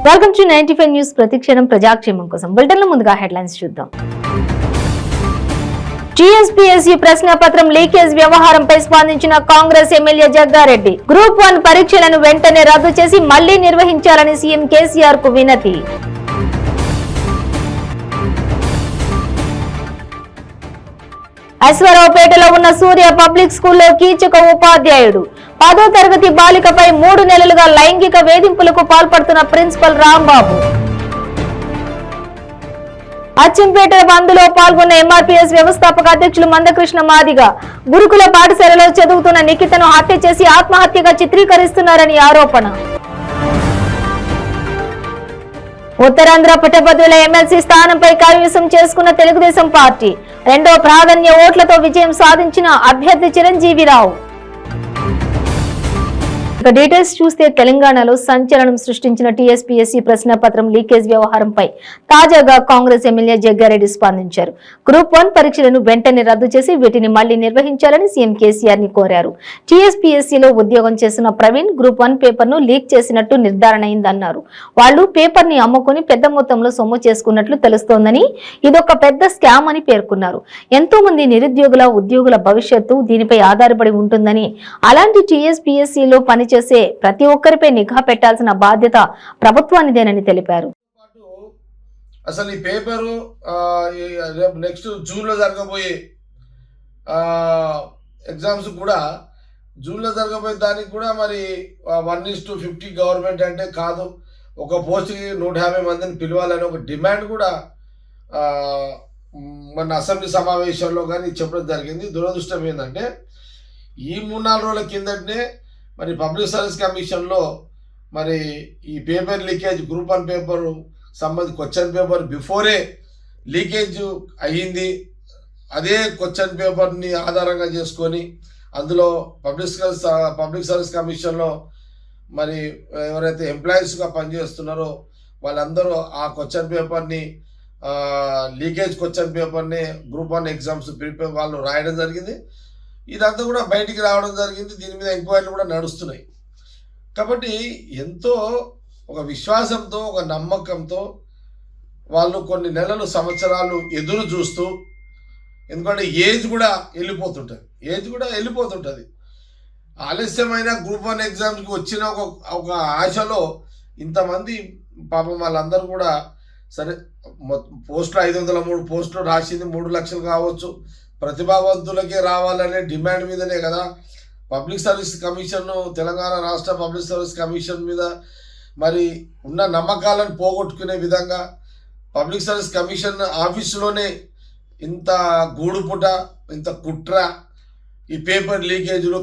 Welcome to 95 news. ప్రతిక్షణం ప్రజాక్షేమం కోసం బులెటిన్లో ముందుగా హెడ్లైన్స్ చూద్దాం. టీఎస్పీఎస్సీ ప్రశ్నపత్రం లీకేజ్ వ్యవహారంపై స్పందించిన కాంగ్రెస్ ఎమ్మెల్యే జగ్గారెడ్డి. గ్రూప్ 1 పరీక్షలను వెంటనే రద్దు చేసి మళ్లీ నిర్వహించాలని సీఎం కేసీఆర్ కు వినతి. ఐశ్వరావుపేటలో ఉన్న సూర్య పబ్లిక్ స్కూల్లో కీచక ఉపాధ్యాయుడు. 10వ తరగతి బాలికపై 3 నెలలుగా లైంగిక వేధింపులకు పాల్పడుతున్న ప్రిన్సిపల్ రాంబాబు. అచ్చంపేట బంద్లో పాల్గొన్న ఎంఆర్పీఎస్ వ్యవస్థాపక అధ్యక్షులు మందకృష్ణ మాదిగ. గురుకుల పాఠశాలలో చదువుతున్న నిఖితను హత్య చేసి ఆత్మహత్యగా చిత్రీకరిస్తున్నారని ఆరోపణ. ఉత్తరాంధ్ర పట్టభద్రుల ఎమ్మెల్సీ స్థానంపై కైవసం చేసుకున్న తెలుగుదేశం పార్టీ. 2వ ప్రాధాన్య ఓట్లతో విజయం సాధించిన అభ్యర్థి చిరంజీవిరావు. డీటెయిల్స్ చూస్తే తెలంగాణలో సంచలనం సృష్టించిన టీఎస్పీఎస్సీ ప్రశ్నపత్రం లీకేజ్ వ్యవహారంపై తాజాగా కాంగ్రెస్ ఎమ్మెల్యే జగ్గారెడ్డి స్పందించారు. గ్రూప్ 1 పరీక్షలను వెంటనే రద్దు చేసి వీటిని మళ్లీ నిర్వహించాలని సీఎం కేసీఆర్ ని కోరారు. టీఎస్పీఎస్సీలో ఉద్యోగం చేస్తున్న ప్రవీణ్ గ్రూప్ 1 పేపర్ ను లీక్ చేసినట్టు నిర్ధారణ అయిందన్నారు. వాళ్లు పేపర్ ని అమ్ముకుని పెద్ద మొత్తంలో సొమ్ము చేసుకున్నట్లు తెలుస్తోందని, ఇదొక పెద్ద స్కామ్ అని పేర్కొన్నారు. ఎంతో మంది నిరుద్యోగుల ఉద్యోగుల భవిష్యత్తు దీనిపై ఆధారపడి ఉంటుందని, అలాంటి టీఎస్పీఎస్సీలో పనిచేసే ప్రతి ఒక్కరిపై నిఘా పెట్టాల్సిన బాధ్యత ప్రభుత్వానిదేనని తెలిపారు. అసలు ఈ పేపరు రేపు నెక్స్ట్ జూన్లో జరగబోయే ఎగ్జామ్స్ కూడా జూన్లో జరగబోయే దానికి కూడా మరి 1:50 గవర్నమెంట్ అంటే కాదు, ఒక పోస్ట్కి 150 మందిని పిలవాలని ఒక డిమాండ్ కూడా మన అసెంబ్లీ సమావేశంలో కానీ చెప్పడం జరిగింది. దురదృష్టం ఏంటంటే ఈ 3-4 రోజుల కిందటనే మరి పబ్లిక్ సర్వీస్ కమిషన్లో మరి ఈ పేపర్ లీకేజ్ గ్రూప్ 1 పేపరు సంబంధించి క్వశ్చన్ పేపర్ బిఫోరే లీకేజ్ అయ్యింది. అదే క్వశ్చన్ పేపర్ని ఆధారంగా చేసుకొని అందులో పబ్లిక్ సర్వీస్ కమిషన్లో మరి ఎవరైతే ఎంప్లాయీస్గా పనిచేస్తున్నారో వాళ్ళందరూ ఆ క్వశ్చన్ పేపర్ని లీకేజ్ క్వశ్చన్ పేపర్ని గ్రూప్ 1 ఎగ్జామ్స్ ప్రిపేర్ వాళ్ళు రాయడం జరిగింది. ఇదంతా కూడా బయటికి రావడం జరిగింది. దీని మీద ఎంక్వైరీలు కూడా నడుస్తున్నాయి. కాబట్టి ఎంతో ఒక విశ్వాసంతో ఒక నమ్మకంతో వాళ్ళు కొన్ని నెలలు సంవత్సరాలు ఎదురు చూస్తూ, ఎందుకంటే ఏజ్ కూడా వెళ్ళిపోతుంటుంది. ఆలస్యమైన గ్రూప్ 1 ఎగ్జామ్స్కి వచ్చిన ఒక ఆశలో ఇంతమంది పాపం వాళ్ళందరూ కూడా సరే పోస్టులు 503 పోస్టులు రాసింది 3 లక్షలు కావచ్చు, ప్రతిభావంతులకే రావాలనే డిమాండ్ మీదనే కదా పబ్లిక్ సర్వీస్ కమిషన్, తెలంగాణ రాష్ట్ర పబ్లిక్ సర్వీస్ కమిషన్ మీద మరి ఉన్న నమ్మకాలను పోగొట్టుకునే విధంగా పబ్లిక్ సర్వీస్ కమిషన్ ఆఫీసులోనే ఇంత గూడుపుట, ఇంత కుట్ర, ఈ పేపర్ లీకేజీలు,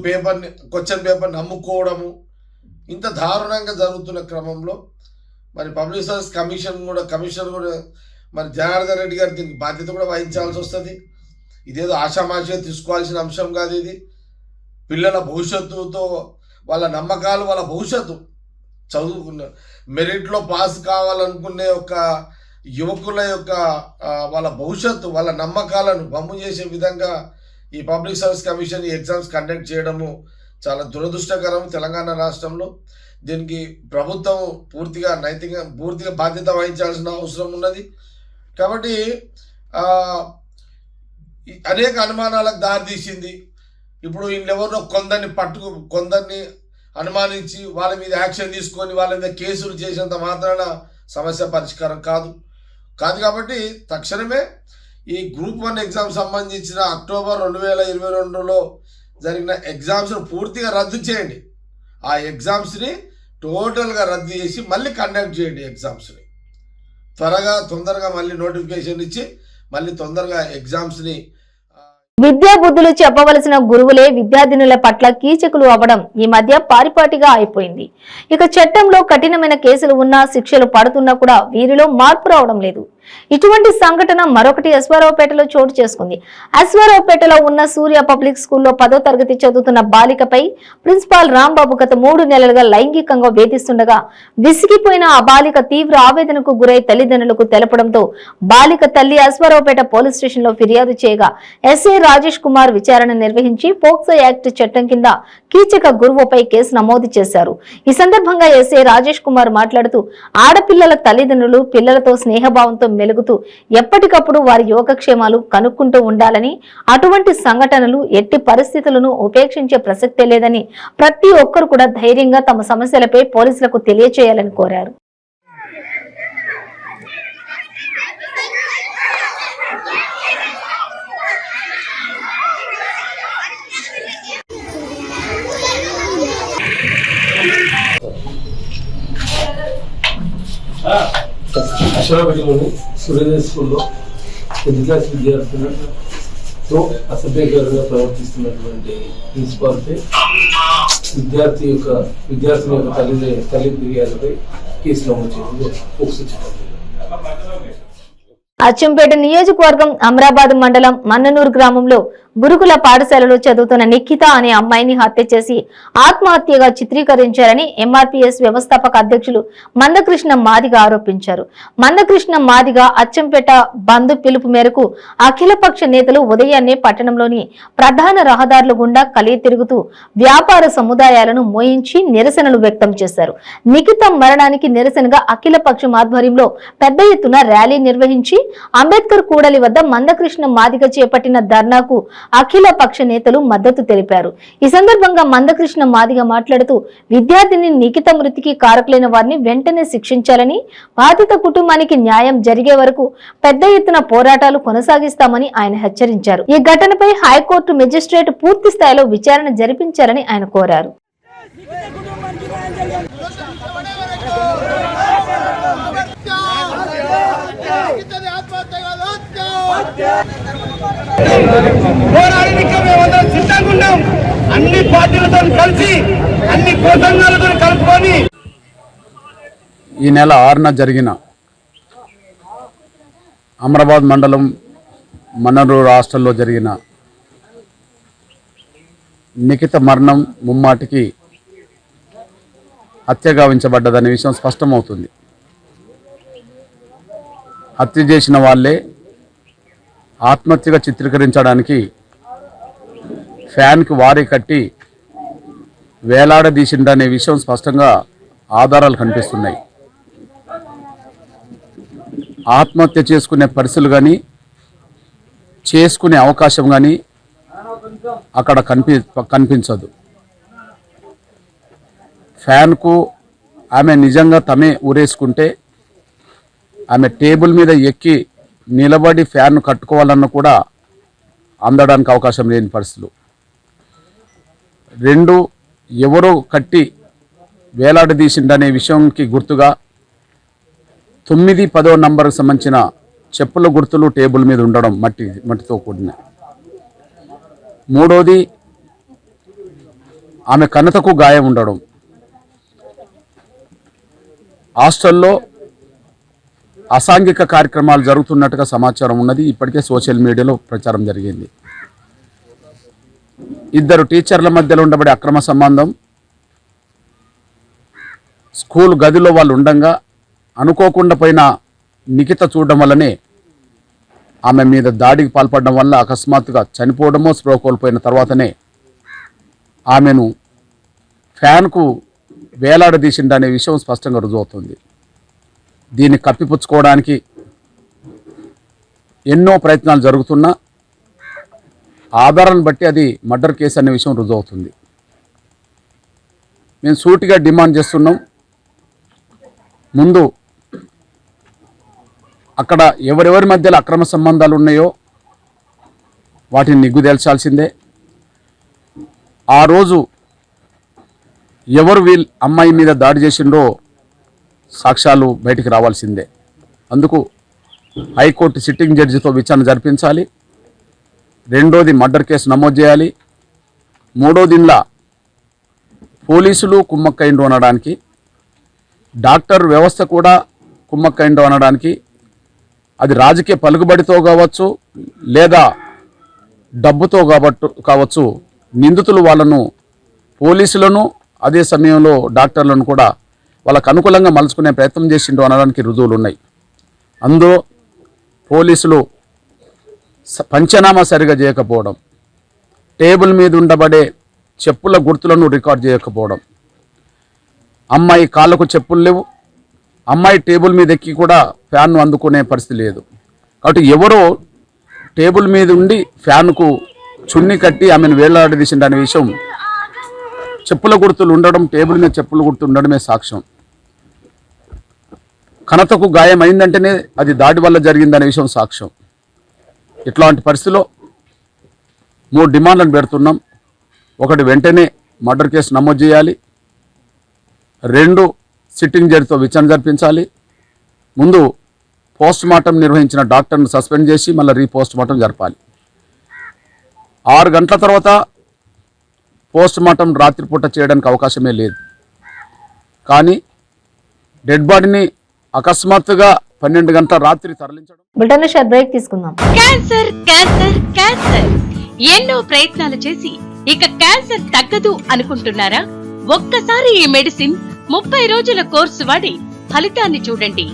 క్వశ్చన్ పేపర్ని అమ్ముకోవడము ఇంత దారుణంగా జరుగుతున్న క్రమంలో మరి పబ్లిక్ సర్వీస్ కమిషన్ కూడా మరి జనార్దన్ రెడ్డి గారు దీనికి బాధ్యత కూడా వహించాల్సి వస్తుంది. ఇదేదో ఆషామాషిగా తీసుకోవాల్సిన అంశం కాదు. ఇది పిల్లల భవిష్యత్తుతో, వాళ్ళ నమ్మకాలు, వాళ్ళ భవిష్యత్తు చదువుకున్న మెరిట్లో పాస్ కావాలనుకునే ఒక యువకుల యొక్క వాళ్ళ భవిష్యత్తు, వాళ్ళ నమ్మకాలను బమ్ము చేసే విధంగా ఈ పబ్లిక్ సర్వీస్ కమిషన్ ఈ ఎగ్జామ్స్ కండక్ట్ చేయడము చాలా దురదృష్టకరం తెలంగాణ రాష్ట్రంలో. దీనికి ప్రభుత్వం పూర్తిగా బాధ్యత వహించాల్సిన అవసరం ఉన్నది. కాబట్టి అనేక అనుమానాలకు దారితీసింది. ఇప్పుడు వీళ్ళెవరినో కొందరిని అనుమానించి వాళ్ళ మీద యాక్షన్ తీసుకొని వాళ్ళ మీద కేసులు చేసేంత మాత్రాన సమస్య పరిష్కారం కాదు. కాబట్టి తక్షణమే ఈ గ్రూప్ 1 ఎగ్జామ్ సంబంధించిన అక్టోబర్ 2022లో జరిగిన ఎగ్జామ్స్ను పూర్తిగా రద్దు చేయండి. ఆ ఎగ్జామ్స్ని టోటల్గా రద్దు చేసి మళ్ళీ కండక్ట్ చేయండి. ఎగ్జామ్స్ని తొందరగా మళ్ళీ నోటిఫికేషన్ ఇచ్చి మళ్ళీ తొందరగా ఎగ్జామ్స్ని. విద్యా బుద్ధులు చెప్పవలసిన గురువులే విద్యార్థినుల పట్ల కీచకులు అవ్వడం ఈ మధ్య పారిపాటిగా అయిపోయింది. ఇక చట్టంలో కఠినమైన కేసులు ఉన్నా, శిక్షలు పడుతున్నా కూడా వీరిలో మార్పు రావడం లేదు. ఇటువంటి సంఘటన మరొకటి అశ్వారావుపేటలో చోటు చేసుకుంది. అశ్వారావుపేటలో ఉన్న సూర్య పబ్లిక్ స్కూల్లో 10వ తరగతి చదువుతున్న బాలికపై ప్రిన్సిపాల్ రాంబాబు గత 3 నెలలుగా లైంగికంగా వేధిస్తుండగా విసిగిపోయిన ఆ బాలిక తీవ్ర ఆవేదనకు గురై తల్లిదండ్రులకు తెలపడంతో బాలిక తల్లి అశ్వారావుపేట పోలీస్ స్టేషన్ లో ఫిర్యాదు చేయగా ఎస్ఐ రాజేష్ కుమార్ విచారణ నిర్వహించి పోక్సో యాక్ట్ చట్టం కింద కీచక గురువుపై కేసు నమోదు చేశారు. ఈ సందర్భంగా ఎస్ఐ రాజేష్ కుమార్ మాట్లాడుతూ ఆడపిల్లల తల్లిదండ్రులు పిల్లలతో స్నేహభావంతో మెలుగుతూ ఎప్పటికప్పుడు వారి యోగక్షేమాలు కనుక్కుంటూ ఉండాలని, అటువంటి సంఘటనలు ఎట్టి పరిస్థితులను ఉపేక్షించే ప్రసక్తే లేదని ప్రతి ఒక్కరు కూడా ధైర్యంగా తమ సమస్యలపై పోలీసులకు తెలియచేయాలని కోరారు. అశ్వారావుపేటలోని సూర్యోదయ స్కూల్లో 10th క్లాస్ విద్యార్థులతో అసభ్యకరంగా ప్రవర్తిస్తున్నటువంటి ప్రిన్సిపాల్పై విద్యార్థిని యొక్క తల్లి ఫిర్యాదుపై కేసు నమోదు చేసింది పోక్సో చట్టం. అచ్చంపేట నియోజకవర్గం అమరాబాద్ మండలం మన్ననూరు గ్రామంలో గురుకుల పాఠశాలలో చదువుతున్న నిఖిత అనే అమ్మాయిని హత్య చేసి ఆత్మహత్యగా చిత్రీకరించారని ఎంఆర్పీఎస్ వ్యవస్థాపక అధ్యక్షులు మందకృష్ణ మాదిగ ఆరోపించారు. మందకృష్ణ మాదిగ అచ్చంపేట బంధు పిలుపు మేరకు అఖిలపక్ష నేతలు ఉదయాన్నే పట్టణంలోని ప్రధాన రహదారుల గుండా కలిగి తిరుగుతూ వ్యాపార సముదాయాలను మోయించి నిరసనలు వ్యక్తం చేశారు. నిఖిత మరణానికి నిరసనగా అఖిలపక్షం ఆధ్వర్యంలో పెద్ద ఎత్తున ర్యాలీ నిర్వహించి అంబేద్కర్ కూడలి వద్ద మందకృష్ణ మాదిగ చేపట్టిన ధర్నాకు అఖిల పక్ష నేతలు మద్దతు తెలిపారు. ఈ సందర్భంగా మందకృష్ణ మాదిగ మాట్లాడుతూ విద్యార్థిని నిఖిత మృతికి కారకులైన వారిని వెంటనే శిక్షించాలని, బాధిత కుటుంబానికి న్యాయం జరిగే వరకు పెద్ద ఎత్తున పోరాటాలు కొనసాగిస్తామని ఆయన హెచ్చరించారు. ఈ ఘటనపై హైకోర్టు మెజిస్ట్రేట్ పూర్తి స్థాయిలో విచారణ జరిపించాలని ఆయన కోరారు. పోరాడడానికి మేమందరం సిద్ధంగా ఉన్నాం. అన్ని పార్టీలతో కలిసి అన్ని కోసంగాలతో కలుపుకొని ఈ నెల 6న జరిగిన అమరాబాద్ మండలం మన్ననూరు హాస్టల్లో జరిగిన నిఖిత మరణం ముమ్మాటికి హత్య గావించబడ్డదనే విషయం స్పష్టమవుతుంది. హత్య చేసిన వాళ్ళే ఆత్మహత్యగా చిత్రీకరించడానికి ఫ్యాన్కి వారి కట్టి వేలాడదీసిండనే విషయం స్పష్టంగా ఆధారాలు కనిపిస్తున్నాయి. ఆత్మహత్య చేసుకునే పరిస్థితులు కానీ చేసుకునే అవకాశం కానీ అక్కడ కనిపించదు. ఫ్యాన్కు ఆమె నిజంగా తమే ఊరేసుకుంటే ఆమె టేబుల్ మీద ఎక్కి నిలబడి ఫ్యాన్ను కట్టుకోవాలన్న కూడా అందడానికి అవకాశం లేని పరిస్థితులు. 2 ఎవరో కట్టి వేలాడదీసిండనే విషయంకి గుర్తుగా 9, 10వ నంబర్కి సంబంధించిన చెప్పుల గుర్తులు టేబుల్ మీద ఉండడం మట్టితో కూడిన. 3వది ఆమె కన్నతకు గాయం ఉండడం. హాస్టల్లో అసాంఘిక కార్యక్రమాలు జరుగుతున్నట్టుగా సమాచారం ఉన్నది. ఇప్పటికే సోషల్ మీడియాలో ప్రచారం జరిగింది. 2 టీచర్ల మధ్యలో ఉండబడే అక్రమ సంబంధం, స్కూల్ గదిలో వాళ్ళు ఉండంగా అనుకోకుండా పోయిన నిఖిత చూడడం వల్లనే ఆమె మీద దాడికి పాల్పడడం వల్ల అకస్మాత్తుగా చనిపోవడమో స్పృహ కోల్పోయిన తర్వాతనే ఆమెను ఫ్యాన్కు వేలాడదీసిండనే విషయం స్పష్టంగా రుజువుతుంది. దీన్ని కప్పిపుచ్చుకోవడానికి ఎన్నో ప్రయత్నాలు జరుగుతున్నా ఆధారాలను బట్టి అది మర్డర్ కేసు అనే విషయం రుజువుతుంది. మేము సూటిగా డిమాండ్ చేస్తున్నాం. ముందు అక్కడ ఎవరెవరి మధ్యలో అక్రమ సంబంధాలు ఉన్నాయో వాటిని నిగ్గు తేల్చాల్సిందే. ఆ రోజు ఎవరు అమ్మాయి మీద దాడి చేసిండ్రో సాక్ష్యాలు బయటికి రావాల్సిందే. అందుకు హైకోర్టు సిట్టింగ్ జడ్జితో విచారణ జరిపించాలి. 2వది మర్డర్ కేసు నమోదు చేయాలి. 3వది ఇంట్లో పోలీసులు కుమ్మక్కైండ్రు అనడానికి, డాక్టర్ వ్యవస్థ కూడా కుమ్మక్కైండ్రు అనడానికి అది రాజకీయ పలుకుబడితో కావచ్చు లేదా డబ్బుతో కావచ్చు నిందితులు వాళ్ళను పోలీసులను అదే సమయంలో డాక్టర్లను కూడా వాళ్ళకు అనుకూలంగా మలుచుకునే ప్రయత్నం చేసిండ్రు అనడానికి రుజువులు ఉన్నాయి. అందులో పోలీసులు పంచనామా సరిగా చేయకపోవడం, టేబుల్ మీద ఉండబడే చెప్పుల గుర్తులను రికార్డ్ చేయకపోవడం, అమ్మాయి కాళ్ళకు చెప్పులు లేవు, అమ్మాయి టేబుల్ మీద ఎక్కి కూడా ఫ్యాన్ను అందుకునే పరిస్థితి లేదు. కాబట్టి ఎవరో టేబుల్ మీద ఉండి ఫ్యాన్కు చున్ని కట్టి ఆమెను వేలాడదీసిండు అనే విషయం చెప్పుల గుర్తులు ఉండడం, టేబుల్ మీద చెప్పుల గుర్తు ఉండడమే సాక్ష్యం. కనతకు గాయం అయిందంటేనే అది దాడి వల్ల జరిగిందనే విషయం సాక్ష్యం. ఇట్లాంటి పరిస్థితిలో 3 డిమాండ్లను పెడుతున్నాం. ఒకటి, వెంటనే మర్డర్ కేసు నమోదు చేయాలి. 2, సిట్టింగ్ జడ్జితో విచారణ జరిపించాలి. ముందు పోస్ట్ మార్టం నిర్వహించిన డాక్టర్ను సస్పెండ్ చేసి మళ్ళీ రీపోస్ట్ మార్టం జరపాలి. 6 గంటల తర్వాత పోస్ట్ మార్టం రాత్రిపూట చేయడానికి అవకాశమే లేదు. కానీ డెడ్ బాడీని అకస్మాత్తుగా 12 గంటల రాత్రి తరలించడం. బులెటిన్ షార్ట్ బ్రేక్ తీసుకుందాం. క్యాన్సర్ క్యాన్సర్ క్యాన్సర్ ఎన్నో ప్రయత్నాలు చేసి ఇక క్యాన్సర్ తగ్గదు అనుకుంటున్నారా? ఒక్కసారి ఈ మెడిసిన్ 30 రోజుల కోర్సు వాడి ఫలితాన్ని చూడండి.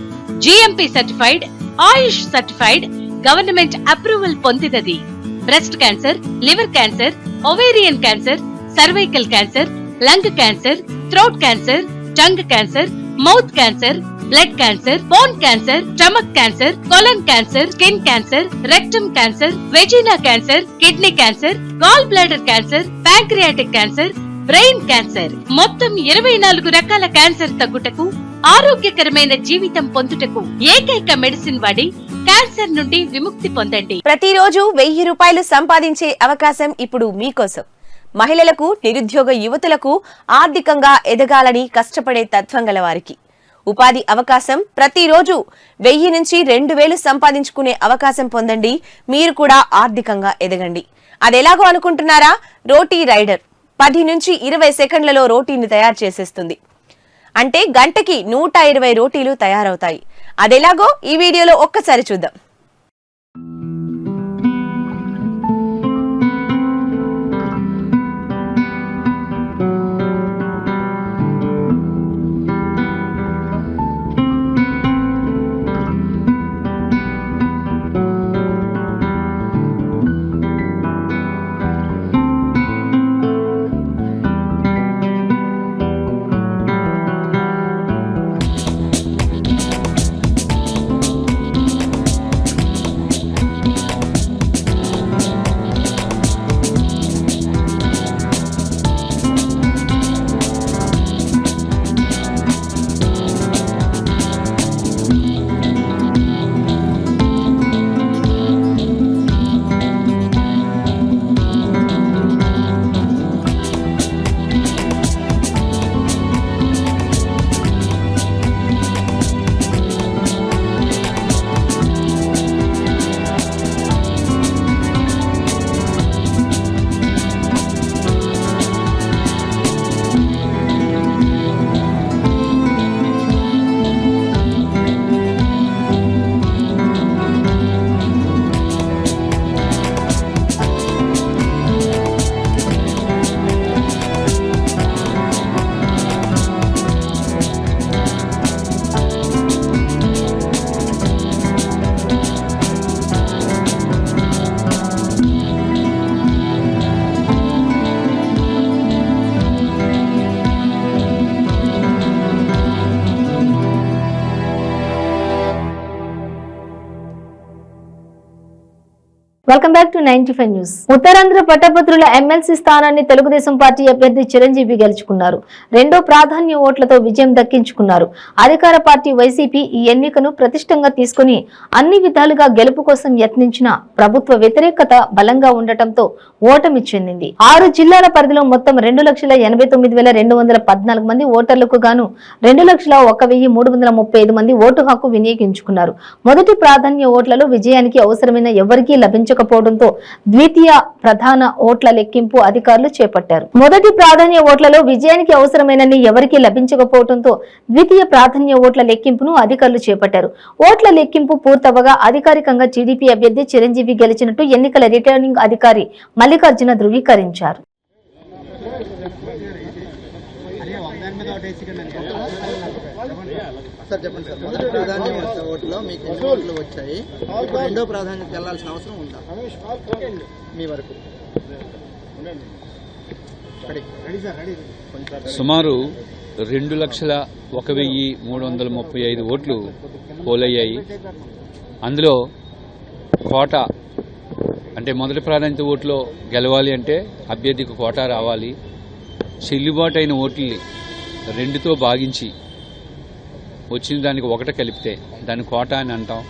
GMP certified, AYUSH certified, government approval పొందినది. Breast cancer, liver cancer, ovarian cancer, cervical cancer, lung cancer, throat cancer, tongue cancer, mouth cancer, blood cancer, bone cancer, stomach cancer, colon cancer, skin cancer, rectum cancer, vagina cancer, kidney cancer, gall bladder cancer, pancreatic cancer, brain cancer, మొత్తం 24 రకాల cancer తగ్గుటకు, ఆరోగ్యకరమైన జీవితం పొందుటకు ఏకైక medicine వాడి cancer నుండి విముక్తి పొందండి. ప్రతిరోజు 1000 రూపాయలు సంపాదించే అవకాశం ఇప్పుడు మీకోసం. మహిళలకు, నిరుద్యోగ యువతులకు ఆర్థికంగా ఎదగాలని కష్టపడే తత్వం గల వారికి ఉపాధి అవకాశం. ప్రతిరోజు 1000 నుంచి 2000 సంపాదించుకునే అవకాశం పొందండి. మీరు కూడా ఆర్థికంగా ఎదగండి. అదెలాగో అనుకుంటున్నారా? రోటీ రైడర్ 10 నుంచి 20 సెకండ్లలో రోటీని తయారు చేసేస్తుంది. అంటే గంటకి 120 రోటీలు తయారవుతాయి. అదెలాగో ఈ వీడియోలో ఒక్కసారి చూద్దాం. Welcome back to 95 news. Uttarandhra పట్టభద్రుల ఎమ్మెల్సీ స్థానాన్ని తెలుగుదేశం పార్టీ అభ్యర్థి చిరంజీవి గెలుచుకున్నారు. 2 ప్రాధాన్య ఓట్లతో విజయం దక్కించుకున్నారు. అధికార పార్టీ వైసీపీ ఈ ఎన్నికను ప్రతిష్టంగా తీసుకుని అన్ని విధాలుగా గెలుపు కోసం యత్నించిన ప్రభుత్వ వ్యతిరేకత బలంగా ఉండటంతో ఓటమి చెందింది. 6 జిల్లాల పరిధిలో మొత్తం 2,89,214 మంది ఓటర్లకు గాను 2,01,335 మంది ఓటు హక్కు వినియోగించుకున్నారు. మొదటి ప్రాధాన్య ఓట్లలో విజయానికి అవసరమైన ఎవరికీ లభించక లభించకపోవడంతో ద్వితీయ ప్రధాన ఓట్ల లెక్కింపు అధికారులు చేపట్టారు. మొదటి ప్రాధాన్య ఓట్లలో విజయానికి అవసరమైనన్ని ఎవరికీ లభించకపోవడంతో ద్వితీయ ప్రాధాన్య ఓట్ల లెక్కింపును అధికారులు చేపట్టారు. ఓట్ల లెక్కింపు పూర్తవగా అధికారికంగా టీడీపీ అభ్యర్థి చిరంజీవి గెలిచినట్టు ఎన్నికల రిటర్నింగ్ అధికారి మల్లికార్జున ధృవీకరించారు. సార్ చెప్పండి సార్, మొదటి ప్రాధాన్యత ఓటులో మీకు ఎన్ని ఓట్లు వచ్చాయి? ఇప్పుడు రెండో ప్రాధాన్యత వెళ్లాల్సిన అవసరం ఉందా మీ వరకు? సుమారు 2,01,335 ఓట్లు పోలయ్యాయి. అందులో కోటా అంటే మొదటి ప్రాధాన్యత ఓట్లో గెలవాలి అంటే అభ్యర్థికి కోటా రావాలి. చెల్లుబాటు అయిన ఓట్లని 2తో భాగించి వచ్చిన దానికి 1 కలిపితే దాన్ని కోటా అని అంటాం.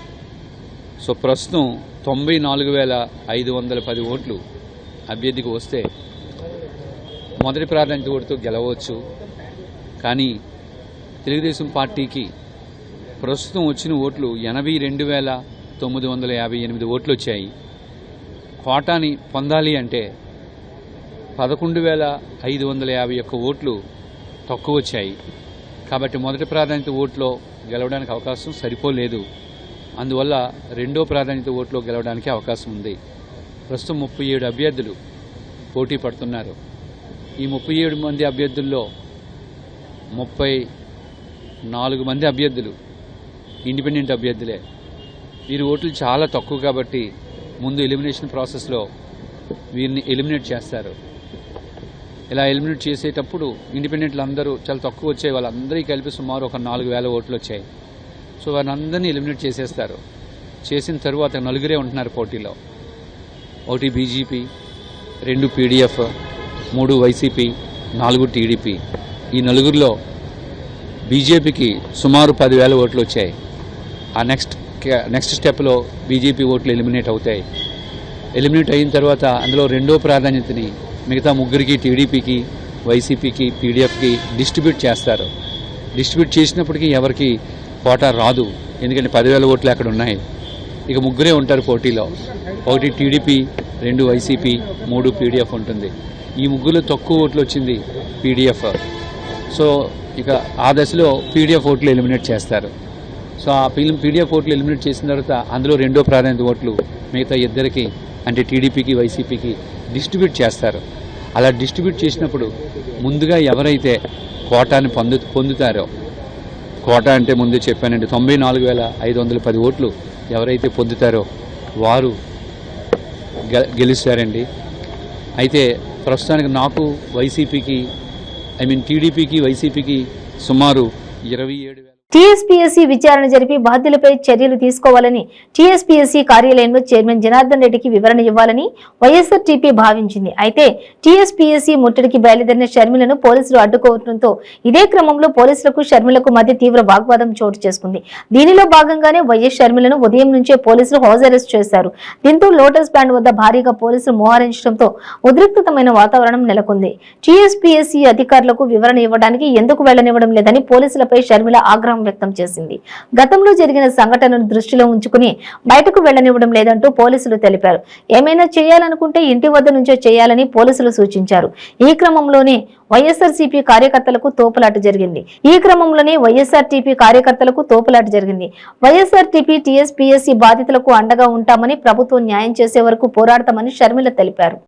సో ప్రస్తుతం 94,510 ఓట్లు అభ్యర్థికి వస్తే మొదటి ప్రాధాన్యత ఓటుతో గెలవచ్చు. కానీ తెలుగుదేశం పార్టీకి ప్రస్తుతం వచ్చిన ఓట్లు 82,958 ఓట్లు వచ్చాయి. కోటాని పొందాలి అంటే 11,551 ఓట్లు తక్కువ వచ్చాయి. కాబట్టి మొదటి ప్రాధాన్యత ఓట్లో గెలవడానికి అవకాశం సరిపోలేదు. అందువల్ల రెండో ప్రాధాన్యత ఓట్లో గెలవడానికి అవకాశం ఉంది. ప్రస్తుతం 37 అభ్యర్థులు పోటీ పడుతున్నారు. ఈ 37 మంది అభ్యర్థుల్లో 34 మంది అభ్యర్థులు ఇండిపెండెంట్ అభ్యర్థులే. వీరి ఓట్లు చాలా తక్కువ కాబట్టి ముందు ఎలిమినేషన్ ప్రాసెస్లో వీరిని ఎలిమినేట్ చేస్తారు. ఇలా ఎలిమినేట్ చేసేటప్పుడు ఇండిపెండెంట్లు అందరూ చాలా తక్కువ వచ్చాయి. వాళ్ళందరికీ కలిపి సుమారు ఒక 4,000 ఓట్లు వచ్చాయి. సో వారిని అందరినీ ఎలిమినేట్ చేసేస్తారు. చేసిన తరువాత 4 ఉంటున్నారు పోటీలో. 1 బీజేపీ, 2 పీడీఎఫ్, 3 వైసీపీ, 4 టీడీపీ. ఈ 4లో బీజేపీకి సుమారు 10,000 ఓట్లు వచ్చాయి. ఆ నెక్స్ట్ స్టెప్లో బీజేపీ ఓట్లు ఎలిమినేట్ అవుతాయి. ఎలిమినేట్ అయిన తర్వాత అందులో రెండో ప్రాధాన్యతని మిగతా 3కి టీడీపీకి, వైసీపీకి, పీడీఎఫ్కి డిస్ట్రిబ్యూట్ చేస్తారు. డిస్ట్రిబ్యూట్ చేసినప్పటికీ ఎవరికి కోటా రాదు. ఎందుకంటే 10,000 ఓట్లు అక్కడ ఉన్నాయి. ఇక 3 ఉంటారు పోటీలో. 1 టీడీపీ, 2 వైసీపీ, 3 పీడీఎఫ్ ఉంటుంది. ఈ 3లో తక్కువ ఓట్లు వచ్చింది పీడీఎఫ్. సో ఇక ఆ దశలో పీడీఎఫ్ ఓట్లు ఎలిమినేట్ చేస్తారు. సో ఆ పీడీఎఫ్ ఓట్లు ఎలిమినేట్ చేసిన తర్వాత అందులో రెండో ప్రాధాన్యత ఓట్లు మిగతా 2కి అంటే టీడీపీకి, వైసీపీకి డిస్ట్రిబ్యూట్ చేస్తారు. అలా డిస్ట్రిబ్యూట్ చేసినప్పుడు ముందుగా ఎవరైతే కోటాని పొందుతారో, కోటా అంటే ముందు చెప్పానండి 94,510 ఓట్లు ఎవరైతే పొందుతారో వారు గెలుస్తారండి. అయితే ప్రస్తుతానికి నాకు వైసీపీకి టీడీపీకి, వైసీపీకి సుమారు 27,000. టీఎస్పీఎస్సీ విచారణ జరిపి బాధ్యులపై చర్యలు తీసుకోవాలని టీఎస్పీఎస్సీ కార్యాలయంలో చైర్మన్ జనార్దన్ రెడ్డికి వివరణ ఇవ్వాలని వైఎస్ఆర్టీపీ భావించింది. అయితే టీఎస్పీఎస్సీ ముట్టడికి బయలుదేరిన షర్మిలను పోలీసులు అడ్డుకోవడంతో ఇదే క్రమంలో పోలీసులకు షర్మిలకు మధ్య తీవ్ర వాగ్వాదం చోటు చేసుకుంది. దీనిలో భాగంగానే వైఎస్ షర్మిలను ఉదయం నుంచే పోలీసులు హౌస్ అరెస్ట్ చేశారు. దీంతో లోటస్ బ్యాండ్ వద్ద భారీగా పోలీసులు మోహరించడంతో ఉద్రిక్తమైన వాతావరణం నెలకొంది. టీఎస్పీఎస్సీ అధికారులకు వివరణ ఇవ్వడానికి ఎందుకు వెళ్లనివ్వడం లేదని పోలీసులపై షర్మిల ఆగ్రహం వ్యక్తం చేసింది. గతంలో జరిగిన సంఘటనను దృష్టిలో ఉంచుకుని బయటకు వెళ్లనివ్వడం లేదంటూ పోలీసులు తెలిపారు. ఏమైనా చేయాలనుకుంటే ఇంటి వద్ద నుంచే చేయాలని పోలీసులు సూచించారు. ఈ క్రమంలోనే వైఎస్ఆర్టీపీ కార్యకర్తలకు తోపులాట జరిగింది. వైఎస్ఆర్టీపీ టీఎస్పీఎస్సీ బాధితులకు అండగా ఉంటామని, ప్రభుత్వం న్యాయం చేసే వరకు పోరాడతామని షర్మిల తెలిపారు.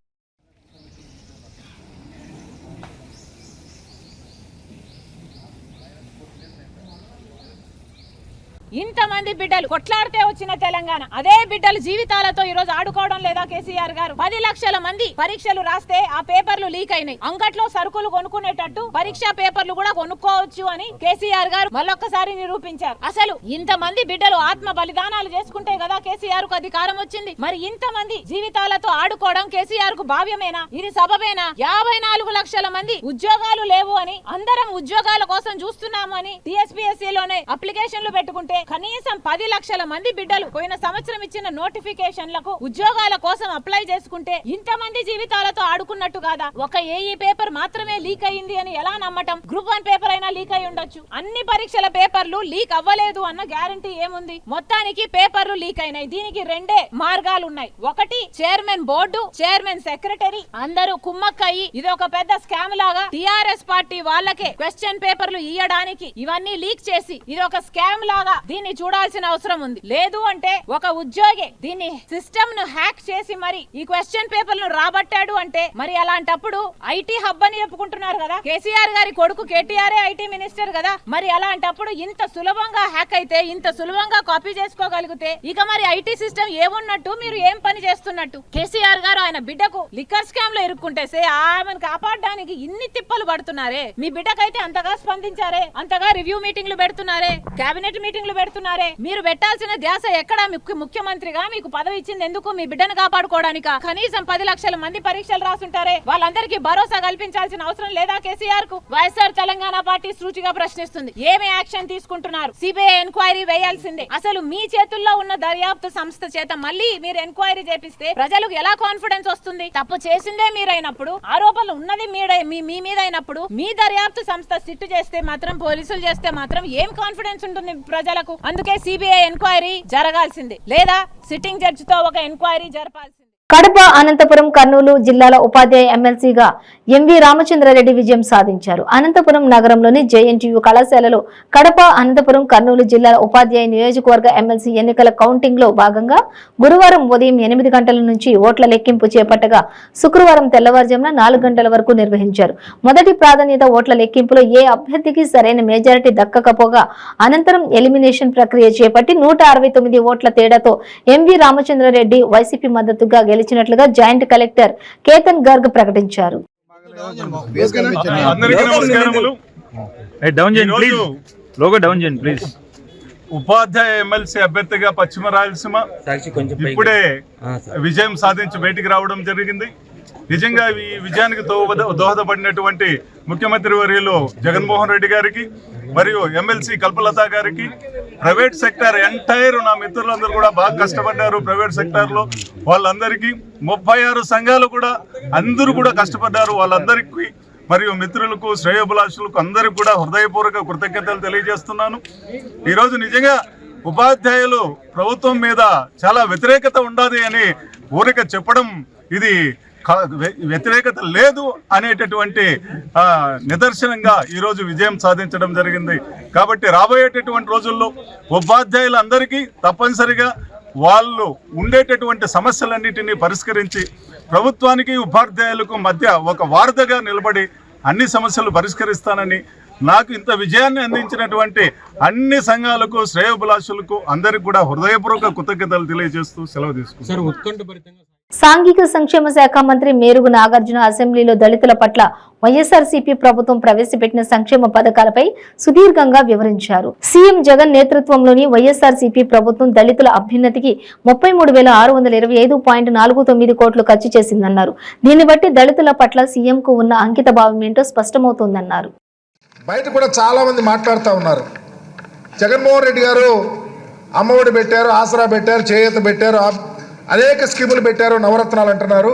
ఇంతమంది బిడ్డలు కొట్లాడితే వచ్చిన తెలంగాణ, అదే బిడ్డలు జీవితాలతో ఈ రోజు ఆడుకోవడం లేదా కేసీఆర్ గారు? 10 లక్షల మంది పరీక్షలు రాస్తే ఆ పేపర్లు లీక్ అయినాయి. అంగట్లో సరుకులు కొనుక్కునేటట్టు పరీక్షా పేపర్లు కూడా కొనుక్కోవచ్చు అని కేసీఆర్ గారు మళ్ళొక్కసారి నిరూపించారు. అసలు ఇంతమంది బిడ్డలు ఆత్మ బలిదానాలు చేసుకుంటే కదా కేసీఆర్ కు అధికారం వచ్చింది. మరి ఇంతమంది జీవితాలతో ఆడుకోవడం కేసీఆర్ కు భావ్యమేనా? ఇది సబబేనా? 54 లక్షల మంది ఉద్యోగాలు లేవు అని, అందరం ఉద్యోగాల కోసం చూస్తున్నాము అని టీఎస్పీఎస్సీలోనే అప్లికేషన్లు పెట్టుకుంటే కనీసం 10 లక్షల మంది బిడ్డలు పోయిన సంవత్సరం ఇచ్చిన నోటిఫికేషన్లకు ఉద్యోగాల కోసం అప్లై చేసుకుంటే ఇంతమంది జీవితాలతో ఆడుకున్నట్టు కాదా? ఒక ఏఈ పేపర్ మాత్రమే లీక్ అయింది అని ఎలా నమ్మటం? గ్రూప్ 1 పేపర్ అయినా లీక్ అయి ఉండొచ్చు. అన్ని పరీక్షల పేపర్లు లీక్ అవ్వలేదు అన్న గ్యారంటీ ఏముంది? మొత్తానికి పేపర్లు లీక్ అయినాయి. దీనికి రెండే మార్గాలు ఉన్నాయి. ఒకటి, చైర్మన్ బోర్డు, చైర్మన్ సెక్రటరీ అందరూ కుమ్మక్కయ్యి ఇది ఒక పెద్ద స్కామ్ లాగా టిఆర్ఎస్ పార్టీ వాళ్ళకే క్వశ్చన్ పేపర్లు ఇయ్యడానికి ఇవన్నీ లీక్ చేసి ఇది ఒక స్కామ్ లాగా దీన్ని చూడాల్సిన అవసరం ఉంది. లేదు అంటే ఒక ఉద్యోగి దీన్ని సిస్టమ్ ను హ్యాక్ చేసి మరి ఈ క్వశ్చన్ పేపర్లను రాబట్టాడు అంటే మరి అలాంటప్పుడు ఐటీ హబ్ అని చెప్పుకుంటున్నారు కదా. కేసీఆర్ గారి కొడుకు కేటీఆర్ ఐటీ మినిస్టర్ కదా. మరి అలాంటప్పుడు ఇంత సులభంగా హ్యాక్ అయితే, ఇంత సులభంగా కాపీ చేసుకోగలిగితే ఇక మరి ఐటీ సిస్టమ్ ఏమున్నట్టు, మీరు ఏం పని చేస్తున్నట్టు? కేసీఆర్ గారు ఆయన బిడ్డకు లిక్కర్ స్కామ్ లో ఇరుక్కుంటే ఆమెను కాపాడడానికి ఇన్ని తిప్పలు పడుతున్నారే. మీ బిడ్డకైతే అంతగా స్పందించారే, అంతగా రివ్యూ మీటింగ్లు పెడుతున్నారే, కేబినెట్ మీటింగ్లు పెడుతున్నారే. మీరు పెట్టాల్సిన ధ్యాస ఎక్కడ? ముఖ్యమంత్రిగా మీకు పదవి ఇచ్చింది ఎందుకు? మీ బిడ్డను కాపాడుకోవడానికా? కనీసం 10 లక్షల మంది పరీక్షలు రాసుంటారే, వాళ్ళందరికీ భరోసా కల్పించాల్సిన అవసరం లేదా కేసీఆర్ కు? వైఎస్ఆర్ తెలంగాణ పార్టీ సూటిగా ప్రశ్నిస్తుంది. ఏమి యాక్షన్ తీసుకుంటున్నారు? సిబిఐ ఎంక్వైరీ వేయాల్సిందే. అసలు మీ చేతుల్లో ఉన్న దర్యాప్తు సంస్థ చేత మళ్ళీ మీరు ఎంక్వైరీ చేపిస్తే ప్రజలకు ఎలా కాన్ఫిడెన్స్ వస్తుంది? తప్పు చేసిందే మీరైనప్పుడు, ఆరోపణలు ఉన్నది మీ మీద అయినప్పుడు మీ దర్యాప్తు సంస్థ సిట్టు చేస్తే మాత్రం, పోలీసులు చేస్తే మాత్రం ఏం కాన్ఫిడెన్స్ ఉంటుంది ప్రజలకు? అందుకే సిబిఐ ఎంక్వైరీ జరగాల్సిందే, లేదా సిట్టింగ్ జడ్జి తో ఒక ఎంక్వైరీ జరపాల్సిందే. కడప, అనంతపురం, కర్నూలు జిల్లాల ఉపాధ్యాయ ఎమ్మెల్సీగా ఎంవి రామచంద్రారెడ్డి విజయం సాధించారు. అనంతపురం నగరంలోని జేఎన్టీయూ కళాశాలలో కడప, అనంతపురం, కర్నూలు జిల్లాల ఉపాధ్యాయ నియోజకవర్గ ఎమ్మెల్సీ ఎన్నికల కౌంటింగ్ లో భాగంగా గురువారం ఉదయం 8 గంటల నుంచి ఓట్ల లెక్కింపు చేపట్టగా శుక్రవారం తెల్లవారుజామున 4 గంటల వరకు నిర్వహించారు. మొదటి ప్రాధాన్యత ఓట్ల లెక్కింపులో ఏ అభ్యర్థికి సరైన మెజారిటీ దక్కకపోగా అనంతరం ఎలిమినేషన్ ప్రక్రియ చేపట్టి 169 ఓట్ల తేడాతో ఎంవి రామచంద్రారెడ్డి వైసీపీ మద్దతుగా గెలిచినట్లుగా జాయింట్ కలెక్టర్ కేతన్ గర్గ్ ప్రకటించారు. ఉపాధ్యాయ ఎమ్మెల్సీ అభ్యర్థిగా పశ్చిమ రాయలసీమ ఇప్పుడే విజయం సాధించి బయటికి రావడం జరిగింది. నిజంగా ఈ విజయానికి దోహదపడినటువంటి ముఖ్యమంత్రి వర్యులు జగన్మోహన్ రెడ్డి గారికి మరియు ఎమ్మెల్సీ కల్పలత గారికి, ప్రైవేట్ సెక్టర్ ఎంటైర్ నా మిత్రులందరూ కూడా బాగా కష్టపడ్డారు. ప్రైవేట్ సెక్టార్లో వాళ్ళందరికీ 36 సంఘాలు కూడా అందరూ కూడా కష్టపడ్డారు. వాళ్ళందరికీ మరియు మిత్రులకు, శ్రేయోభిలాషులకు అందరికీ కూడా హృదయపూర్వక కృతజ్ఞతలు తెలియజేస్తున్నాను. ఈరోజు నిజంగా ఉపాధ్యాయులు ప్రభుత్వం మీద చాలా వ్యతిరేకత ఉండాలి అని ఊరిక చెప్పడం ఇది వ్యతిరేకత లేదు అనేటటువంటి నిదర్శనంగా ఈరోజు విజయం సాధించడం జరిగింది. కాబట్టి రాబోయేటటువంటి రోజుల్లో ఉపాధ్యాయులందరికీ తప్పనిసరిగా వాళ్ళు ఉండేటటువంటి సమస్యలన్నిటినీ పరిష్కరించి ప్రభుత్వానికి ఉపాధ్యాయులకు మధ్య ఒక వారధిగా నిలబడి అన్ని సమస్యలు పరిష్కరిస్తానని, నాకు ఇంత విజయాన్ని అందించినటువంటి అన్ని సంఘాలకు, శ్రేయోభిలాషులకు అందరికీ కూడా హృదయపూర్వక కృతజ్ఞతలు తెలియజేస్తూ సెలవు తీసుకుంటారు. సాంఘిక సంక్షేమ శాఖ మంత్రి మేరుగు నాగార్జున అసెంబ్లీలో దళితుల పట్ల వైఎస్ఆర్సీపీ ప్రభుత్వం ప్రవేశపెట్టిన సంక్షేమ పథకాలపై సుదీర్ఘంగా వివరించారు. సీఎం జగన్ నేతృత్వంలోని వైఎస్ఆర్సీపీ ప్రభుత్వం దళితుల అభ్యున్నతికి 33,625.49 కోట్లు ఖర్చు చేసిందన్నారు. దీన్ని బట్టి దళితుల పట్ల సీఎంకు ఉన్న అంకిత భావం ఏంటో స్పష్టమవుతోందన్నారు. బయట కూడా చాలా మంది మాట్లాడుతూ ఉన్నారు. జగన్మోహన్ రెడ్డి గారు అమ్మఒడి పెట్టారు, ఆసరా పెట్టారు, చేయూత పెట్టారు, అనేక స్కీములు పెట్టారు, నవరత్నాలు అంటున్నారు.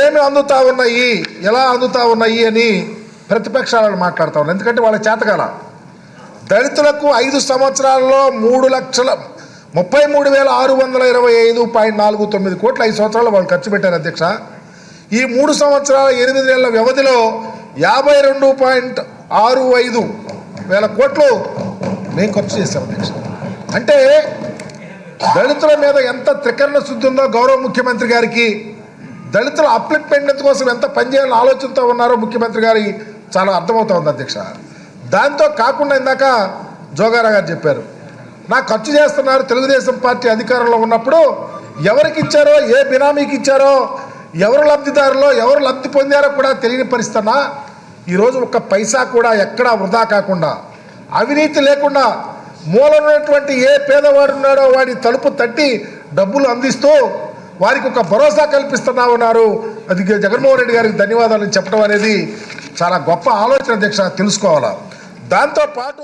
ఏమి అందుతా ఉన్నాయి, ఎలా అందుతా ఉన్నాయి అని ప్రతిపక్షాలను మాట్లాడుతూ ఉన్నారు. ఎందుకంటే వాళ్ళ చేతకాల దళితులకు 5 సంవత్సరాల్లో 33,625.49 కోట్లు 5 సంవత్సరాలు వాళ్ళు ఖర్చు పెట్టారు అధ్యక్ష. ఈ 3 సంవత్సరాల 8 నెలల వ్యవధిలో 52.65 వేల కోట్లు మేము ఖర్చు చేశాం అధ్యక్ష. అంటే దళితుల మీద ఎంత త్రికరణ శుద్ధి ఉందో గౌరవ ముఖ్యమంత్రి గారికి, దళితుల అప్లిట్మెంట్ కోసం ఎంత పనిచేయాలని ఆలోచనతో ఉన్నారో ముఖ్యమంత్రి గారి చాలా అర్థమవుతా ఉంది అధ్యక్ష. దాంతో కాకుండా ఇందాక జోగారా గారు చెప్పారు, నాకు ఖర్చు చేస్తున్నారు. తెలుగుదేశం పార్టీ అధికారంలో ఉన్నప్పుడు ఎవరికి ఇచ్చారో, ఏ బినామీకి ఇచ్చారో, ఎవరు లబ్ధిదారులో, ఎవరు లబ్ధి పొందారో కూడా తెలియని పరిస్థితున్నా ఈరోజు ఒక్క పైసా కూడా ఎక్కడా వృధా కాకుండా, అవినీతి లేకుండా, మూలమైనటువంటి ఏ పేదవాడు ఉన్నాడో వాడి తలుపు తట్టి డబ్బులు అందిస్తూ వారికి ఒక భరోసా కల్పిస్తున్నా ఉన్నారు. అది జగన్మోహన్ రెడ్డి గారికి ధన్యవాదాలు చెప్పడం అనేది చాలా గొప్ప ఆలోచన అధ్యక్ష, తెలుసుకోవాలా. దాంతో పాటు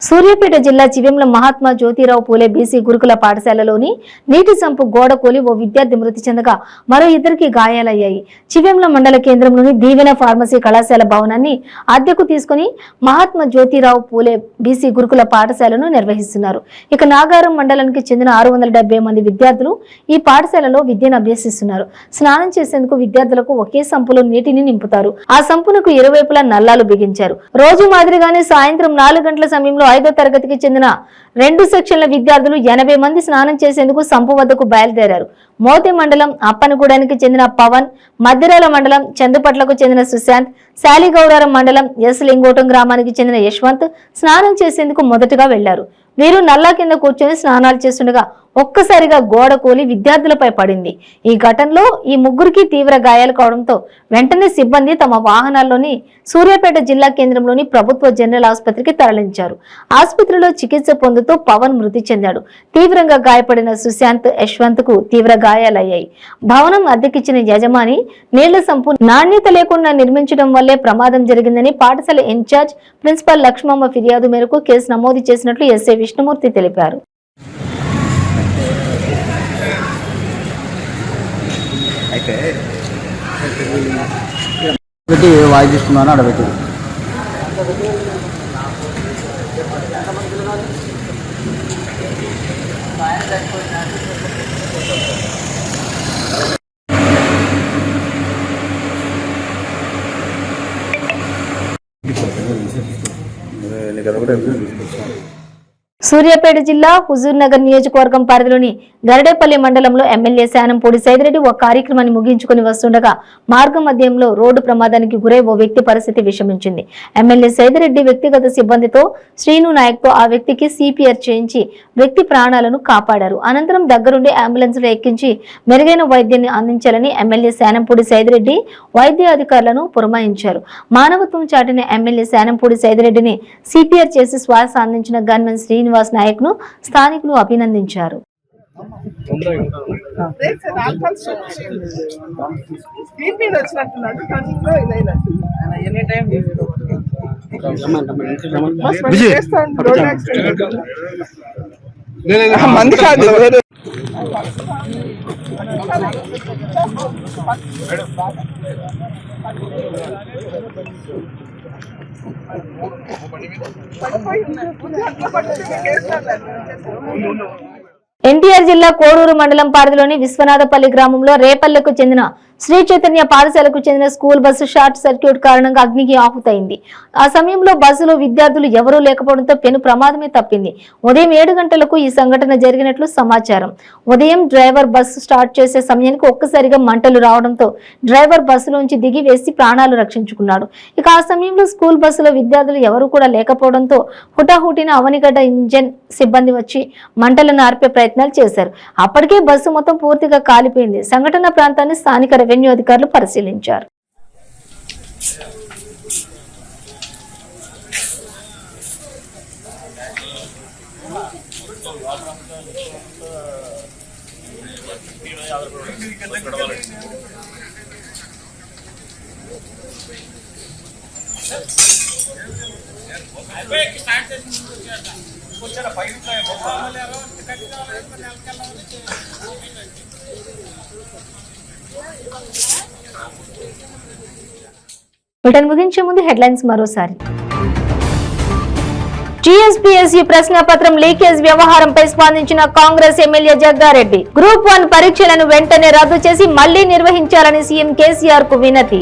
సూర్యాపేట జిల్లా చివెంల మహాత్మా జ్యోతిరావు పూలే బీసీ గురుకుల పాఠశాలలోని నీటి సంపు గోడ కూలి ఓ విద్యార్థి మృతి చెందగా మరో ఇద్దరికి గాయాలయ్యాయి. చివెంల మండల కేంద్రంలోని దీవెన ఫార్మసీ కళాశాల భవనాన్ని అద్దెకు తీసుకుని మహాత్మా జ్యోతిరావు పూలే బీసీ గురుకుల పాఠశాలను నిర్వహిస్తున్నారు. ఇక నాగారం మండలానికి చెందిన 670 మంది విద్యార్థులు ఈ పాఠశాలలో విద్యను అభ్యసిస్తున్నారు. స్నానం చేసేందుకు విద్యార్థులకు ఒకే సంపులో నీటిని నింపుతారు. ఆ సంపునకు ఇరువైపులా నల్లాలు బిగించారు. రోజు మాదిరిగానే సాయంత్రం 4 గంటల సమయంలో 5వ తరగతికి చెందిన 2 సెక్షన్ల విద్యార్థులు 80 మంది స్నానం చేసేందుకు సంపు వద్దకు బయలుదేరారు. మోతే మండలం అప్పనగూడానికి చెందిన పవన్, మద్దిరాల మండలం చందుపట్లకు చెందిన సుశాంత్, శాలిగౌరారం మండలం ఎస్ లింగోటం గ్రామానికి చెందిన యశ్వంత్ స్నానం చేసేందుకు మొదటగా వెళ్లారు. వీరు నల్లా కింద కూర్చొని స్నానాలు చేస్తుండగా ఒక్కసారిగా గోడ కూలి విద్యార్థులపై పడింది. ఈ ఘటనలో ఈ ముగ్గురికి తీవ్ర గాయాలు కావడంతో వెంటనే సిబ్బంది తమ వాహనాల్లోని సూర్యాపేట జిల్లా కేంద్రంలోని ప్రభుత్వ జనరల్ ఆసుపత్రికి తరలించారు. ఆసుపత్రిలో చికిత్స పొందుతూ పవన్ మృతి చెందాడు. తీవ్రంగా గాయపడిన సుశాంత్, యశ్వంత్ కు తీవ్ర గాయాలయ్యాయి. భవనం అద్దెకిచ్చిన యజమాని నీళ్ల సంపు నాణ్యత లేకుండా నిర్మించడం వల్లే ప్రమాదం జరిగిందని పాఠశాల ఇన్ఛార్జ్ ప్రిన్సిపల్ లక్ష్మమ్మ ఫిర్యాదు మేరకు కేసు నమోదు చేసినట్లు ఎస్ఐ విష్ణుమూర్తి తెలిపారు. వాయి తీసుకున్నాను అడబెట్టి సూర్యాపేట జిల్లా హుజూర్ నగర్ నియోజకవర్గం పరిధిలోని గరడేపల్లి మండలంలో ఎమ్మెల్యే శానంపూడి సైదిరెడ్డి ఓ కార్యక్రమాన్ని ముగించుకుని వస్తుండగా మార్గ మధ్యంలో రోడ్డు ప్రమాదానికి గురై ఓ వ్యక్తి పరిస్థితి విషమించింది. ఎమ్మెల్యే సైదిరెడ్డి వ్యక్తిగత సిబ్బందితో శ్రీను నాయక్తో ఆ వ్యక్తికి సిపిఆర్ చేయించి వ్యక్తి ప్రాణాలను కాపాడారు. అనంతరం దగ్గరుండి అంబులెన్స్ లో ఎక్కించి మెరుగైన వైద్యాన్ని అందించాలని ఎమ్మెల్యే శానంపూడి సైదిరెడ్డి వైద్య అధికారులను పురమాయించారు. మానవత్వం చాటిన ఎమ్మెల్యే శానంపూడి సైదిరెడ్డిని సిపిఆర్ చేసి శ్వాస అందించిన గన్మెన్ శ్రీనివాస్ నాయక్ ను స్థానికులు అభినందించారు. మంది కాదు ఎన్టీఆర్ జిల్లా కోడూరు మండలం పరిధిలోని విశ్వనాథపల్లి గ్రామంలో రేపల్లెకు చెందిన శ్రీ చైతన్య పాఠశాలకు చెందిన స్కూల్ బస్సు షార్ట్ సర్క్యూట్ కారణంగా అగ్నికి ఆహుతైంది. ఆ సమయంలో బస్సులో విద్యార్థులు ఎవరూ లేకపోవడంతో పెను ప్రమాదమే తప్పింది. ఉదయం 7 గంటలకు ఈ సంఘటన జరిగినట్లు సమాచారం. ఉదయం డ్రైవర్ బస్సు స్టార్ట్ చేసే సమయానికి ఒక్కసారిగా మంటలు రావడంతో డ్రైవర్ బస్సులోంచి దిగి వేసి ప్రాణాలు రక్షించుకున్నాడు. ఇక ఆ సమయంలో స్కూల్ బస్సులో విద్యార్థులు ఎవరూ కూడా లేకపోవడంతో హుటాహుటిన అవనిగడ్డ ఇంజన్ సిబ్బంది వచ్చి మంటలను ఆర్పే ప్రయత్నాలు చేశారు. అప్పటికే బస్సు మొత్తం పూర్తిగా కాలిపోయింది. సంఘటన ప్రాంతాన్ని స్థానిక రెవెన్యూ అధికారులు పరిశీలించారు. వీటిని ముగించే ముందు హెడ్లైన్స్ మరోసారి. టీఎస్పీఎస్సీ ప్రశ్నపత్రం లీకేజ్ వ్యవహారంపై స్పందించిన కాంగ్రెస్ ఎమ్మెల్యే జగ్గారెడ్డి. గ్రూప్ 1 పరీక్షలను వెంటనే రద్దు చేసి మళ్లీ నిర్వహించాలని సీఎం కేసీఆర్ కు వినతి.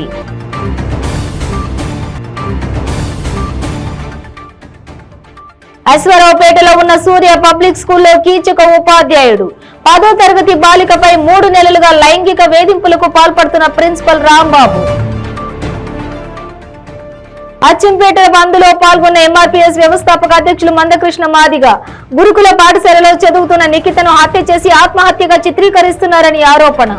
అశ్వరావుపేటలో ఉన్న సూర్య పబ్లిక్ స్కూల్లో కీచక ఉపాధ్యాయుడు. 10వ తరగతి బాలికపై 3 నెలలుగా లైంగిక వేధింపులకు పాల్పడుతున్న ప్రిన్సిపల్ రాంబాబు. అచ్చంపేట బంద్లో పాల్గొన్న ఎంఆర్పీఎస్ వ్యవస్థాపక అధ్యక్షులు మందకృష్ణ మాదిగ. గురుకుల పాఠశాలలో చదువుతున్న నిఖితను హత్య చేసి ఆత్మహత్యగా చిత్రీకరిస్తున్నారని ఆరోపణ.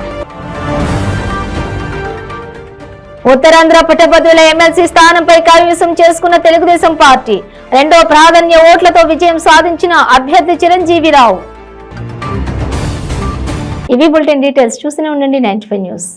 ఉత్తరాంధ్ర పట్టభద్రుల ఎమ్మెల్సీ స్థానంపై కైవసం చేసుకున్న తెలుగుదేశం పార్టీ. 2వ ప్రాధాన్య ఓట్లతో విజయం సాధించిన అభ్యర్థి చిరంజీవిరావు. ఇవి బులెటిన్ డీటెయిల్స్. చూస్తూనే ఉండండి 95 న్యూస్.